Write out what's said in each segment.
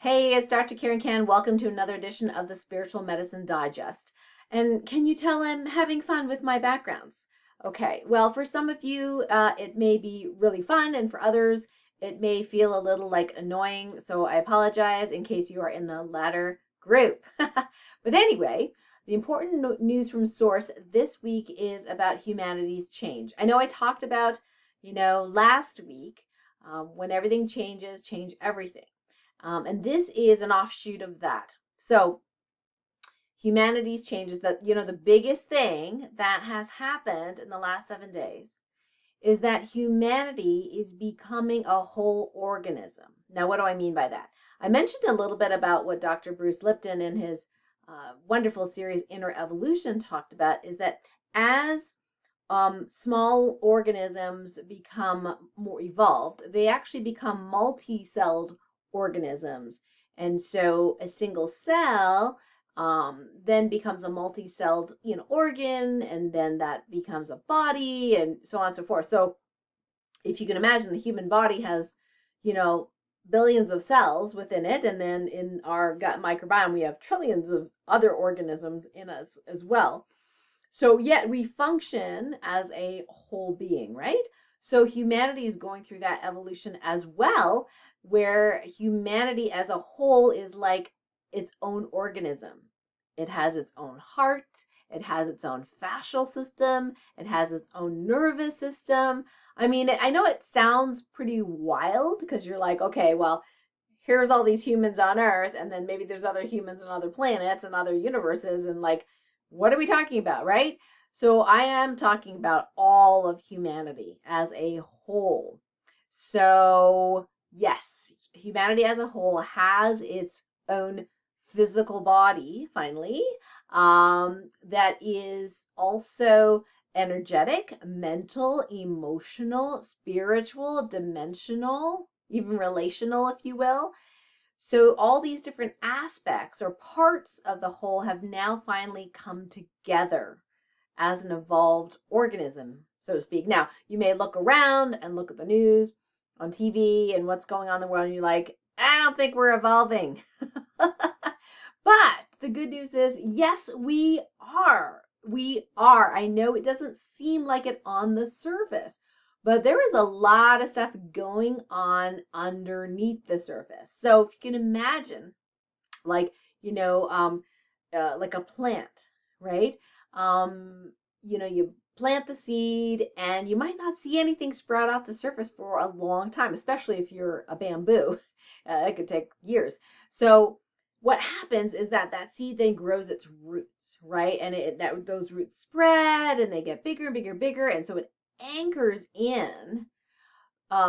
Hey, it's Dr. Karen Can. Welcome to another edition of the Spiritual Medicine Digest. And can you tell I'm having fun with my backgrounds? Okay, well, for some of you, it may be really fun, and for others, it may feel a little like annoying. So I apologize in case you are in the latter group. But anyway, the important news from source this week is about humanity's change. I know I talked about, last week, when everything changes, change everything. And this is an offshoot of that. So humanity's changes that, the biggest thing that has happened in the last 7 days is that humanity is becoming a whole organism. Now, what do I mean by that? I mentioned a little bit about what Dr. Bruce Lipton in his wonderful series Inner Evolution talked about is that as small organisms become more evolved, they actually become multi-celled organisms. And so a single cell then becomes a multi-celled organ, and then that becomes a body, and so on and so forth. So if you can imagine, the human body has, you know, billions of cells within it, and then in our gut microbiome, we have trillions of other organisms in us as well. So yet we function as a whole being, right? So humanity is going through that evolution as well, where humanity as a whole is like its own organism. It has its own heart, it has its own fascial system, it has its own nervous system. I mean, I know it sounds pretty wild because you're like, okay, well, here's all these humans on Earth, and then maybe there's other humans on other planets and other universes, and like, what are we talking about, right? So I am talking about all of humanity as a whole. So, yes, humanity as a whole has its own physical body, finally, that is also energetic, mental, emotional, spiritual, dimensional, even relational, if you will. So all these different aspects or parts of the whole have now finally come together as an evolved organism, so to speak. Now, you may look around and look at the news on TV and what's going on in the world, and you're like, I don't think we're evolving. But the good news is, yes, we are. We are. I know it doesn't seem like it on the surface, but there is a lot of stuff going on underneath the surface. So if you can imagine, like, like a plant, right? You plant the seed and you might not see anything sprout off the surface for a long time, especially if you're a bamboo. It could take years. So what happens is that that seed then grows its roots, right? And those roots spread and they get bigger and bigger and bigger. And so it anchors in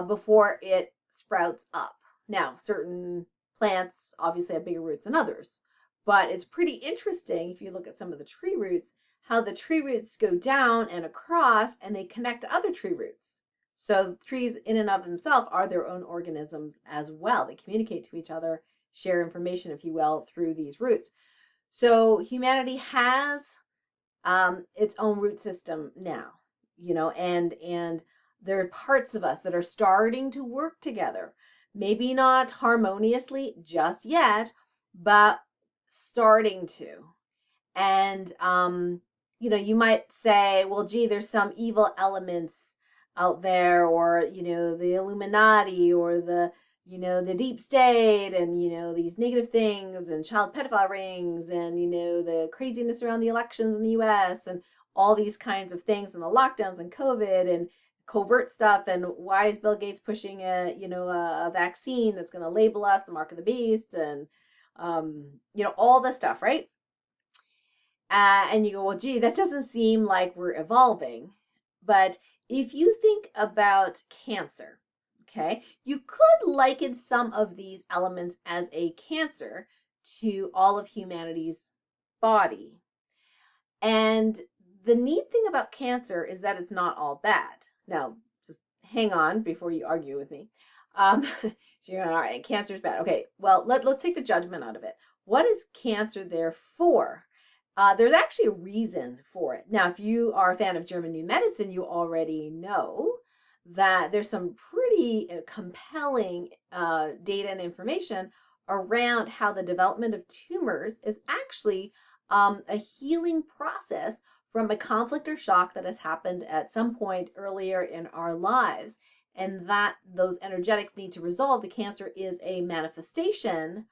before it sprouts up. Now, certain plants obviously have bigger roots than others, but it's pretty interesting if you look at some of the tree roots, how the tree roots go down and across and they connect to other tree roots. So trees in and of themselves are their own organisms as well. They communicate to each other, share information, if you will, through these roots. So humanity has its own root system now, and there are parts of us that are starting to work together. Maybe not harmoniously just yet, but starting to. And, you might say, well, gee, there's some evil elements out there, or, the Illuminati, or the deep state, and, these negative things, and child pedophile rings, and, the craziness around the elections in the US, and all these kinds of things, and the lockdowns and COVID and covert stuff. And why is Bill Gates pushing a vaccine that's going to label us the mark of the beast, and, all this stuff, right? And you go, well, gee, that doesn't seem like we're evolving. But if you think about cancer, okay, you could liken some of these elements as a cancer to all of humanity's body. And the neat thing about cancer is that it's not all bad. Now, just hang on before you argue with me. So you're all right, cancer is bad. Okay, well, let's take the judgment out of it. What is cancer there for? There's actually a reason for it. Now, if you are a fan of German New Medicine, you already know that there's some pretty compelling data and information around how the development of tumors is actually a healing process from a conflict or shock that has happened at some point earlier in our lives, and that those energetics need to resolve. The cancer is a manifestation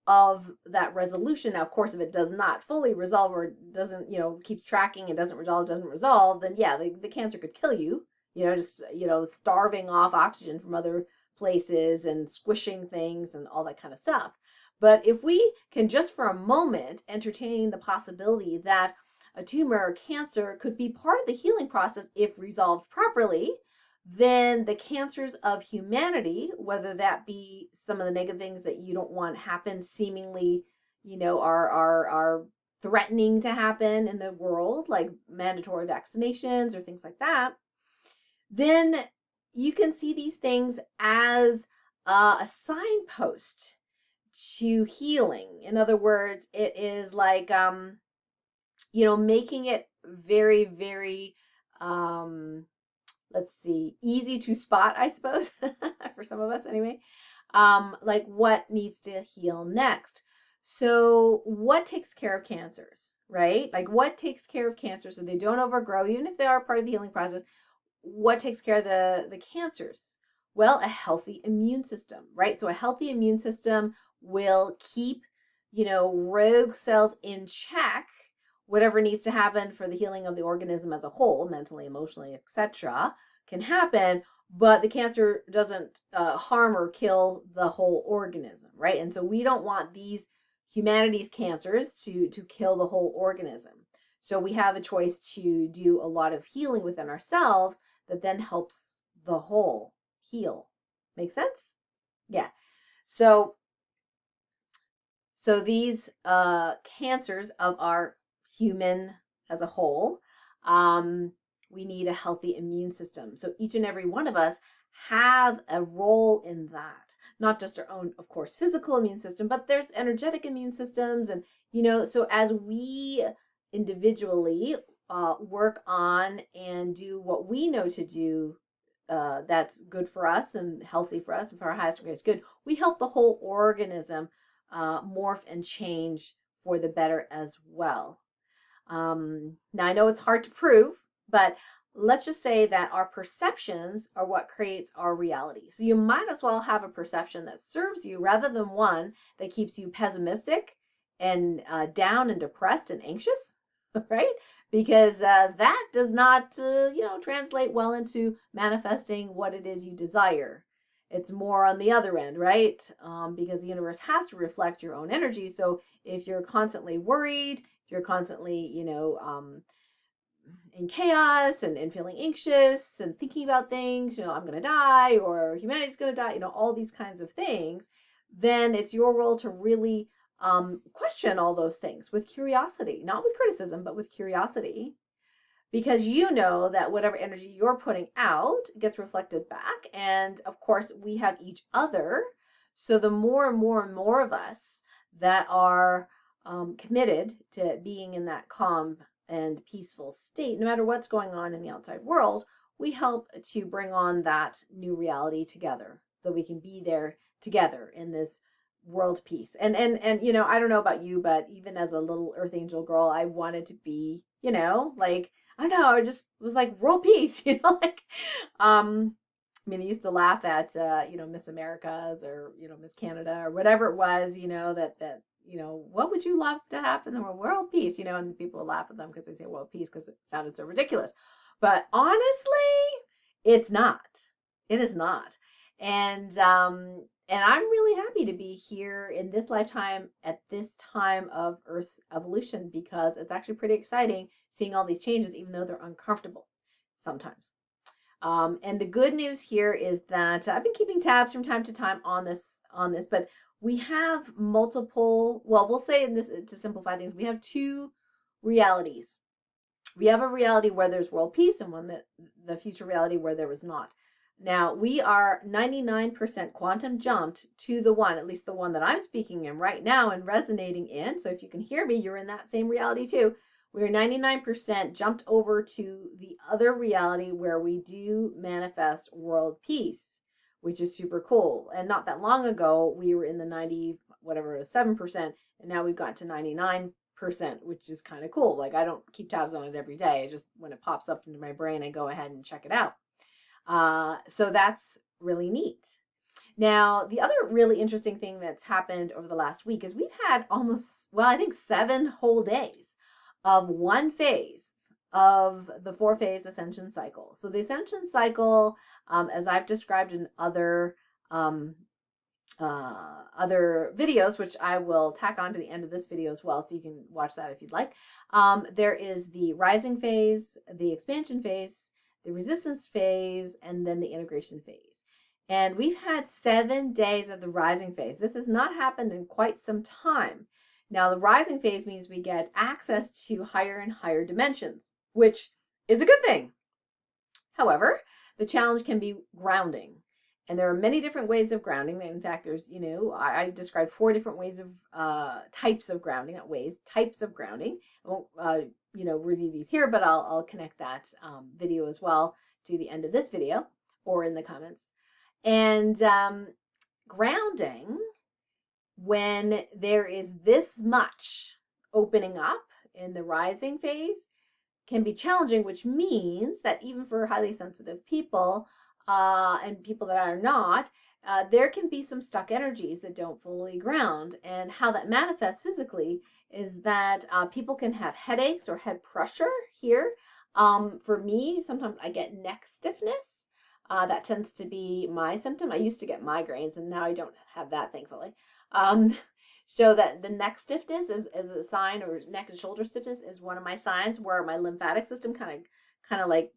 of that resolution. Now, of course, if it does not fully resolve or doesn't, keeps tracking and doesn't resolve, then yeah, the cancer could kill you, just, starving off oxygen from other places and squishing things and all that kind of stuff. But if we can just for a moment entertain the possibility that a tumor or cancer could be part of the healing process if resolved properly, then the cancers of humanity, whether that be some of the negative things that you don't want happen, seemingly, are threatening to happen in the world, like mandatory vaccinations or things like that, then you can see these things as a signpost to healing. In other words, it is like, making it very, very, let's see, easy to spot, I suppose, for some of us anyway, like what needs to heal next. So what takes care of cancers, right? Like what takes care of cancer so they don't overgrow, even if they are part of the healing process? What takes care of the cancers? Well, a healthy immune system, right? So a healthy immune system will keep, rogue cells in check, whatever needs to happen for the healing of the organism as a whole, mentally, emotionally, etc., can happen, but the cancer doesn't harm or kill the whole organism, right? And so we don't want these humanity's cancers to kill the whole organism. So we have a choice to do a lot of healing within ourselves that then helps the whole heal. Make sense? Yeah. So these cancers of our human as a whole, we need a healthy immune system. So each and every one of us have a role in that. Not just our own, of course, physical immune system, but there's energetic immune systems. And, so as we individually work on and do what we know to do, that's good for us and healthy for us and for our highest and greatest good, we help the whole organism morph and change for the better as well. Now, I know it's hard to prove, but let's just say that our perceptions are what creates our reality. So you might as well have a perception that serves you rather than one that keeps you pessimistic and down and depressed and anxious, right? Because that does not, translate well into manifesting what it is you desire. It's more on the other end, right? Because the universe has to reflect your own energy. So if you're constantly worried, if you're constantly, in chaos and feeling anxious and thinking about things, I'm going to die or humanity's going to die, all these kinds of things, then it's your role to really question all those things with curiosity, not with criticism, but with curiosity. Because you know that whatever energy you're putting out gets reflected back. And of course, we have each other. So the more and more and more of us that are committed to being in that calm and peaceful state, no matter what's going on in the outside world, we help to bring on that new reality together so we can be there together in this world peace. And I don't know about you, but even as a little earth angel girl, I wanted to be, like, I don't know, I just was like world peace, I mean, they used to laugh at, Miss Americas or, Miss Canada or whatever it was, that, what would you love to happen in the world peace, and people would laugh at them because they say world peace because it sounded so ridiculous. But honestly, it's not. It is not. And I'm really happy to be here in this lifetime at this time of Earth's evolution because it's actually pretty exciting seeing all these changes, even though they're uncomfortable sometimes. And the good news here is that I've been keeping tabs from time to time on this, but we have multiple, well, we'll say in this, to simplify things, we have two realities. We have a reality where there's world peace and one that the future reality where there was not. Now, we are 99% quantum jumped to the one, at least the one that I'm speaking in right now and resonating in. So if you can hear me, you're in that same reality too. We're 99% jumped over to the other reality where we do manifest world peace, which is super cool. And not that long ago, we were in the whatever it was, 7%, and now we've got to 99%, which is kind of cool. Like I don't keep tabs on it every day. I just, when it pops up into my brain, I go ahead and check it out. So that's really neat. Now, the other really interesting thing that's happened over the last week is we've had almost, well, I think 7 whole days of one phase of the 4-phase ascension cycle. So the ascension cycle, as I've described in um, other videos, which I will tack on to the end of this video as well, so you can watch that if you'd like. There is the rising phase, the expansion phase, the resistance phase, and then the integration phase. And we've had 7 days of the rising phase. This has not happened in quite some time. Now, the rising phase means we get access to higher and higher dimensions, which is a good thing. However, the challenge can be grounding. And there are many different ways of grounding. In fact, there's, I described 4 different ways of types of grounding, not ways, types of grounding. I won't, review these here, but I'll connect that video as well to the end of this video or in the comments. And grounding, when there is this much opening up in the rising phase, can be challenging, which means that even for highly sensitive people and people that are not, there can be some stuck energies that don't fully ground. And how that manifests physically is that people can have headaches or head pressure here. For me, sometimes I get neck stiffness. That tends to be my symptom. I used to get migraines, and now I don't have that, thankfully. So that the neck stiffness is a sign, or neck and shoulder stiffness is one of my signs where my lymphatic system kind of like,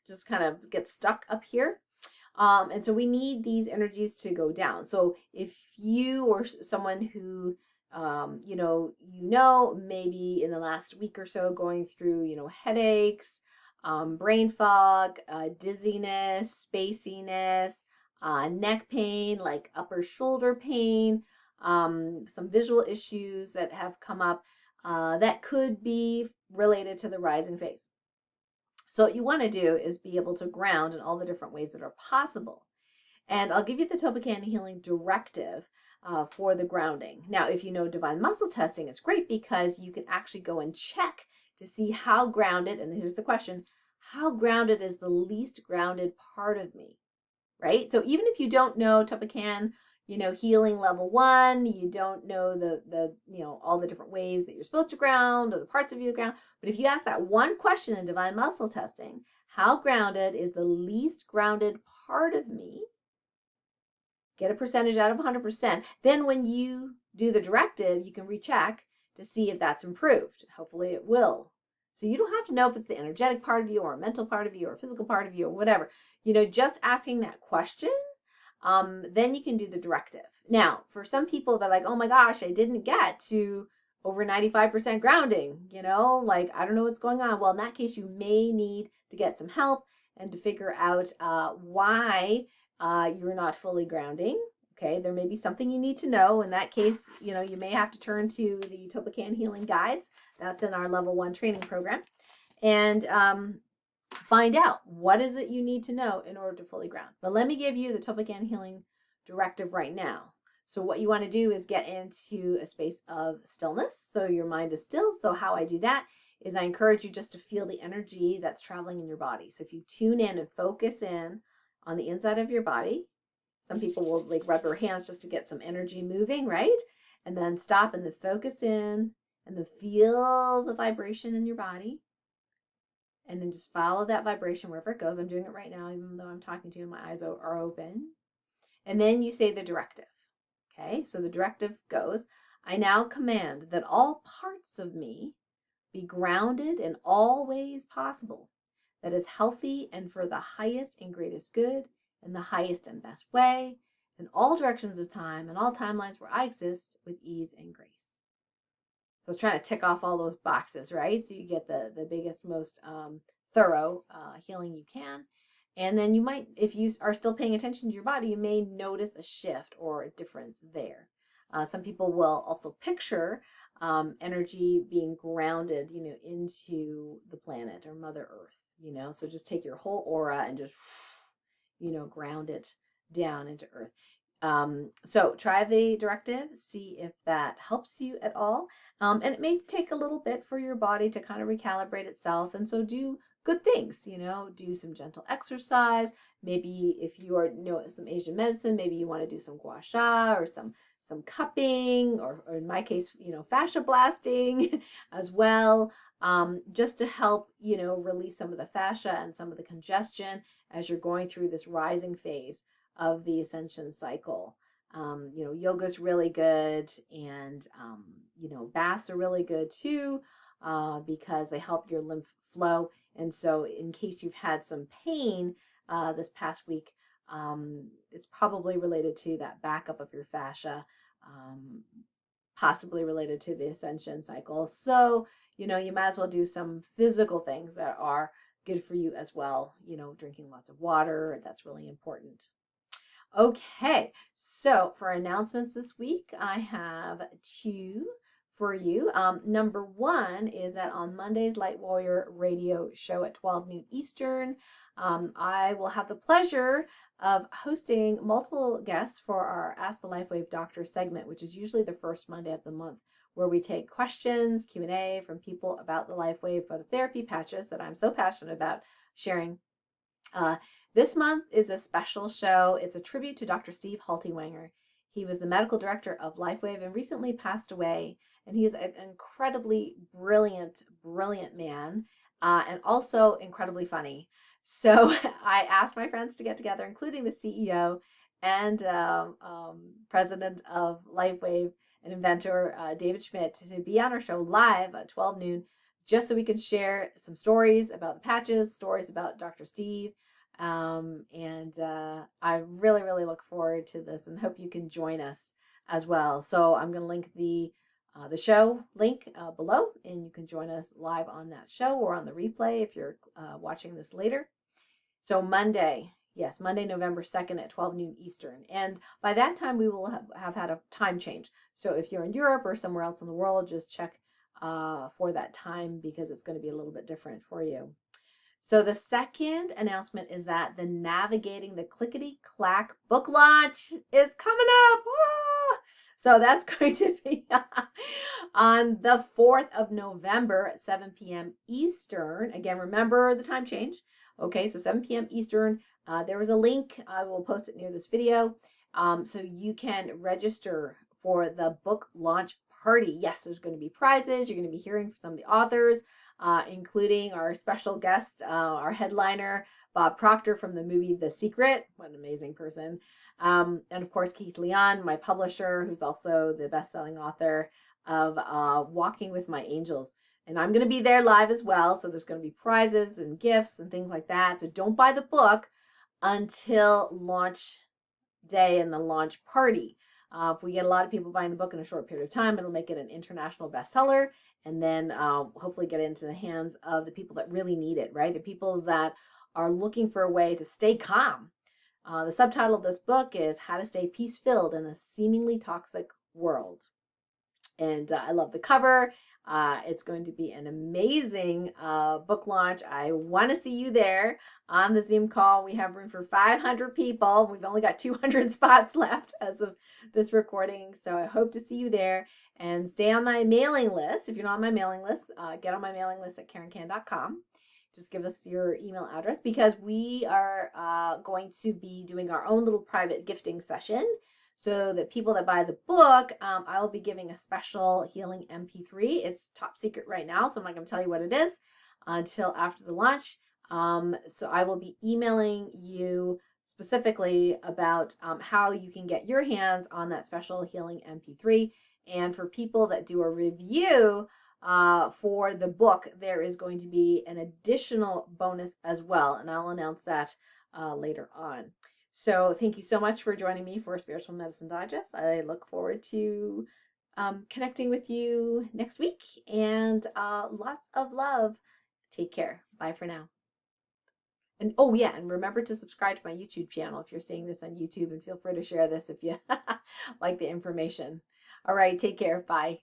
just kind of gets stuck up here. And so we need these energies to go down. So if you or someone who, maybe in the last week or so going through, headaches, brain fog, dizziness, spiciness, neck pain, like upper shoulder pain, some visual issues that have come up that could be related to the rising phase. So what you want to do is be able to ground in all the different ways that are possible. And I'll give you the Toppan Healing Directive for the grounding. Now, if you know Divine Muscle Testing, it's great because you can actually go and check to see how grounded, and here's the question, how grounded is the least grounded part of me, right? So even if you don't know Toppan, healing level 1, you don't know the all the different ways that you're supposed to ground or the parts of you ground, but if you ask that one question in Divine Muscle Testing, how grounded is the least grounded part of me, get a percentage out of 100%. Then when you do the directive, you can recheck to see if that's improved. Hopefully it will. So you don't have to know if it's the energetic part of you or a mental part of you or a physical part of you or whatever. Just asking that question, then you can do the directive. Now, for some people that are like, oh my gosh, I didn't get to over 95% grounding, like, I don't know what's going on. Well, in that case, you may need to get some help and to figure out why you're not fully grounding. Okay, there may be something you need to know. In that case, you may have to turn to the Toppan Healing Guides. That's in our level 1 training program. And find out what is it you need to know in order to fully ground. But let me give you the Toppan Healing Directive right now. So what you want to do is get into a space of stillness, so your mind is still. So how I do that is I encourage you just to feel the energy that's traveling in your body. So if you tune in and focus in on the inside of your body, some people will like rub their hands just to get some energy moving, right? And then stop and then focus in and then feel the vibration in your body. And then just follow that vibration wherever it goes. I'm doing it right now, even though I'm talking to you and my eyes are open. And then you say the directive. Okay, so the directive goes, I now command that all parts of me be grounded in all ways possible, that is healthy and for the highest and greatest good, in the highest and best way, in all directions of time and all timelines where I exist with ease and grace. So it's trying to tick off all those boxes, right? So you get the biggest, most thorough healing you can. And then you might, if you are still paying attention to your body, you may notice a shift or a difference there. Some people will also picture energy being grounded, into the planet or Mother Earth, So just take your whole aura and just, ground it down into Earth. So try the directive, see if that helps you at all. And it may take a little bit for your body to kind of recalibrate itself. And so do good things, do some gentle exercise. Maybe if you are, some Asian medicine, maybe you want to do some gua sha or some cupping, or in my case, fascia blasting as well, just to help, release some of the fascia and some of the congestion as you're going through this rising phase of the Ascension Cycle. Yoga is really good, and baths are really good too, because they help your lymph flow. And so, in case you've had some pain this past week, it's probably related to that backup of your fascia, possibly related to the Ascension Cycle. So, you might as well do some physical things that are good for you as well. Drinking lots of water, that's really important. Okay, so for announcements this week, I have two for you. Number one is that on Monday's Light Warrior radio show at 12 noon Eastern, I will have the pleasure of hosting multiple guests for our Ask the LifeWave Doctor segment, which is usually the first Monday of the month, where we take questions, Q&A from people about the LifeWave phototherapy patches that I'm so passionate about sharing. This month is a special show. It's a tribute to Dr. Steve Haltiwanger. He was the medical director of LifeWave and recently passed away. And he's an incredibly brilliant man, and also incredibly funny. So I asked my friends to get together, including the CEO and president of LifeWave and inventor David Schmidt, to be on our show live at 12 noon, just so we can share some stories about the patches, stories about Dr. Steve. I really, really look forward to this and hope you can join us as well. So I'm going to link the show link below, and you can join us live on that show or on the replay if you're watching this later. So Monday, November 2nd at 12 noon Eastern. And by that time, we will have had a time change. So if you're in Europe or somewhere else in the world, just check for that time, because it's going to be a little bit different for you. So the second announcement is that the Navigating the Clickety-Clack book launch is coming up. Ah! So that's going to be on the 4th of November at 7 p.m. Eastern. Again, remember the time change. Okay, so 7 p.m. Eastern. There is a link. I will post it near this video. So you can register for the book launch party. Yes, there's going to be prizes. You're going to be hearing from some of the authors, including our special guest, our headliner, Bob Proctor from the movie The Secret. What an amazing person. And of course, Keith Leon, my publisher, who's also the best-selling author of Walking with My Angels. And I'm going to be there live as well. So there's going to be prizes and gifts and things like that. So don't buy the book until launch day and the launch party. If we get a lot of people buying the book in a short period of time, it'll make it an international bestseller, and then hopefully get it into the hands of the people that really need it, right? The people that are looking for a way to stay calm. The subtitle of this book is How to Stay Peace-Filled in a Seemingly Toxic World. And I love the cover. It's going to be an amazing book launch. I want to see you there on the Zoom call. We have room for 500 people. We've only got 200 spots left as of this recording. So I hope to see you there, and stay on my mailing list. If you're not on my mailing list, get on my mailing list at KarenCan.com. Just give us your email address, because we are going to be doing our own little private gifting session. So the people that buy the book, I will be giving a special healing MP3. It's top secret right now, so I'm not going to tell you what it is until after the launch. So I will be emailing you specifically about how you can get your hands on that special healing MP3. And for people that do a review for the book, there is going to be an additional bonus as well, and I'll announce that later on. So thank you so much for joining me for Spiritual Medicine Digest. I look forward to connecting with you next week, and lots of love. Take care. Bye for now. And oh yeah, and remember to subscribe to my YouTube channel if you're seeing this on YouTube, and feel free to share this if you like the information. All right, take care. Bye.